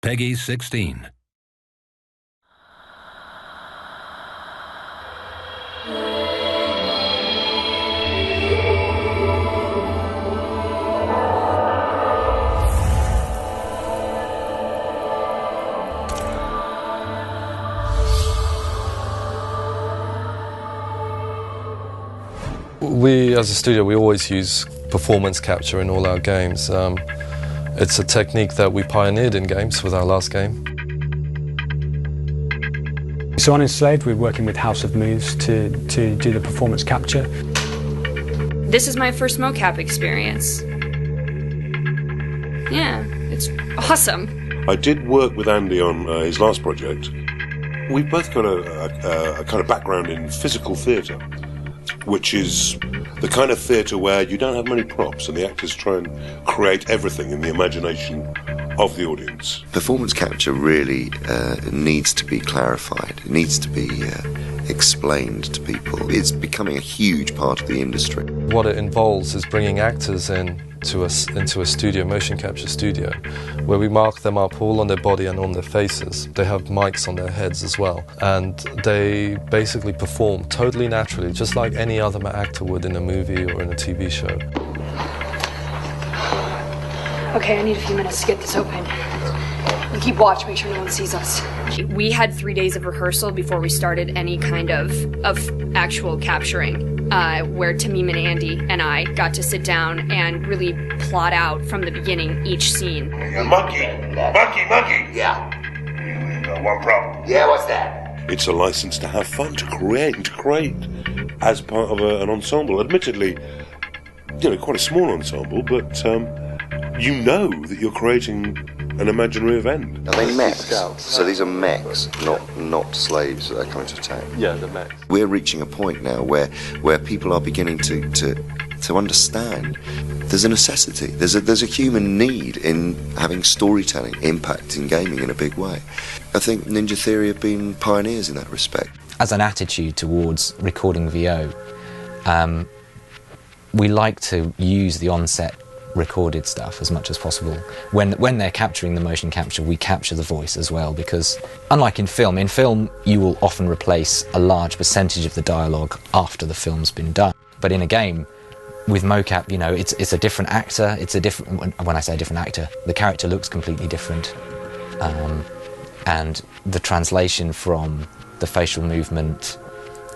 Peggy 16. We, as a studio, we always use performance capture in all our games. It's a technique that we pioneered in games with our last game. So on Enslaved, we're working with House of Moves to do the performance capture. This is my first mocap experience. Yeah, it's awesome. I did work with Andy on his last project. We've both got a kind of background in physical theatre, which is the kind of theatre where you don't have many props and the actors try and create everything in the imagination of the audience. Performance capture really needs to be clarified. It needs to be explained to people. It's becoming a huge part of the industry. What it involves is bringing actors into a studio, motion capture studio, where we mark them up all on their body and on their faces. They have mics on their heads as well, and they basically perform totally naturally, just like any other actor would in a movie or in a TV show. Okay, I need a few minutes to get this open. And keep watch, make sure no one sees us. We had 3 days of rehearsal before we started any kind of actual capturing, where Tamim and Andy and I got to sit down and really plot out from the beginning each scene. Monkey! Yeah. We got one problem. Yeah, what's that? It's a license to have fun, to create as part of an ensemble. Admittedly, quite a small ensemble, but you know that you're creating an imaginary event. Are they mechs? So these are mechs, not slaves that are coming to attack. Yeah, the mechs. We're reaching a point now where people are beginning to understand there's a necessity, there's a human need in having storytelling impact in gaming in a big way. I think Ninja Theory have been pioneers in that respect. As an attitude towards recording VO, we like to use the on-set recorded stuff as much as possible. When they're capturing the motion capture, we capture the voice as well, because unlike in film you will often replace a large percentage of the dialogue after the film's been done. But in a game, with mocap, it's a different actor, when I say a different actor, the character looks completely different. And the translation from the facial movement,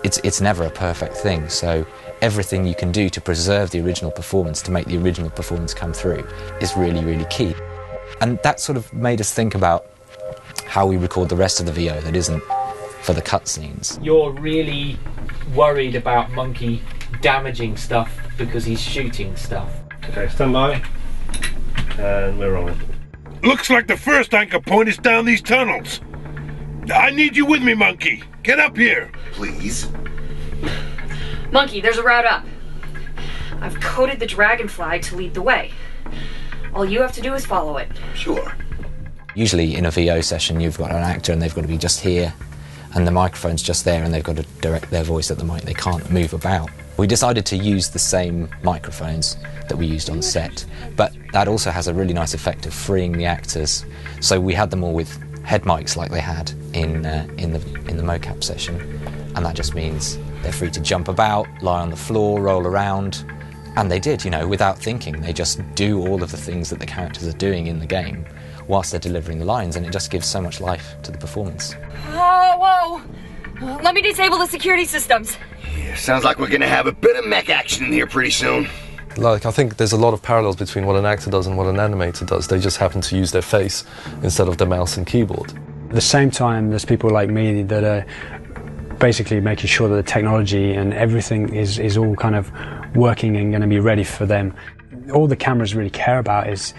it's never a perfect thing, so everything you can do to preserve the original performance, to make the original performance come through, is really, really key. And that sort of made us think about how we record the rest of the VO that isn't for the cutscenes. You're really worried about Monkey damaging stuff because he's shooting stuff. Okay, stand by. And we're on. Looks like the first anchor point is down these tunnels. I need you with me, Monkey. Get up here. Please. Monkey, there's a route up. I've coded the dragon flag to lead the way. All you have to do is follow it. Sure. Usually in a VO session you've got an actor and they've got to be just here and the microphone's just there and they've got to direct their voice at the mic. They can't move about. We decided to use the same microphones that we used on set, but that also has a really nice effect of freeing the actors. So we had them all with head mics like they had in the mocap session, and that just means they're free to jump about, lie on the floor, roll around, and they did, without thinking. They just do all of the things that the characters are doing in the game whilst they're delivering the lines, and it just gives so much life to the performance. Whoa! Let me disable the security systems. Yeah, sounds like we're gonna have a bit of mech action in here pretty soon. I think there's a lot of parallels between what an actor does and what an animator does. They just happen to use their face instead of the mouse and keyboard. At the same time, there's people like me that are basically making sure that the technology and everything is all kind of working and going to be ready for them. All the cameras really care about is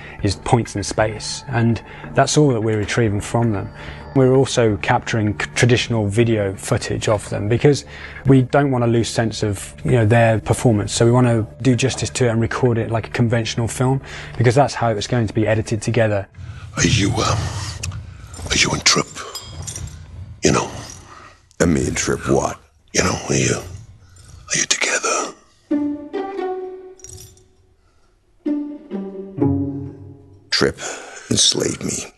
points in space, and that's all that we're retrieving from them. We're also capturing traditional video footage of them because we don't want to lose sense of their performance, so we want to do justice to it and record it like a conventional film, because that's how it's going to be edited together. Are you and Trip? And me and Trip what? Are you together? Trip enslaved me.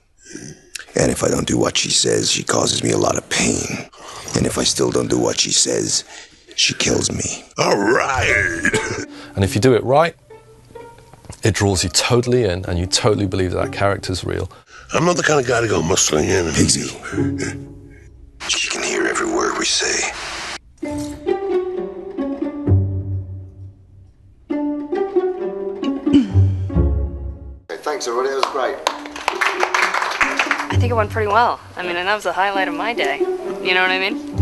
And if I don't do what she says, she causes me a lot of pain. And if I still don't do what she says, she kills me. All right. And if you do it right, it draws you totally in and you totally believe that character's real. I'm not the kind of guy to go muscling in. Pigsy. She can hear every word we say. Thanks, everybody. That was great. I think it went pretty well. I mean, and that was the highlight of my day. You know what I mean?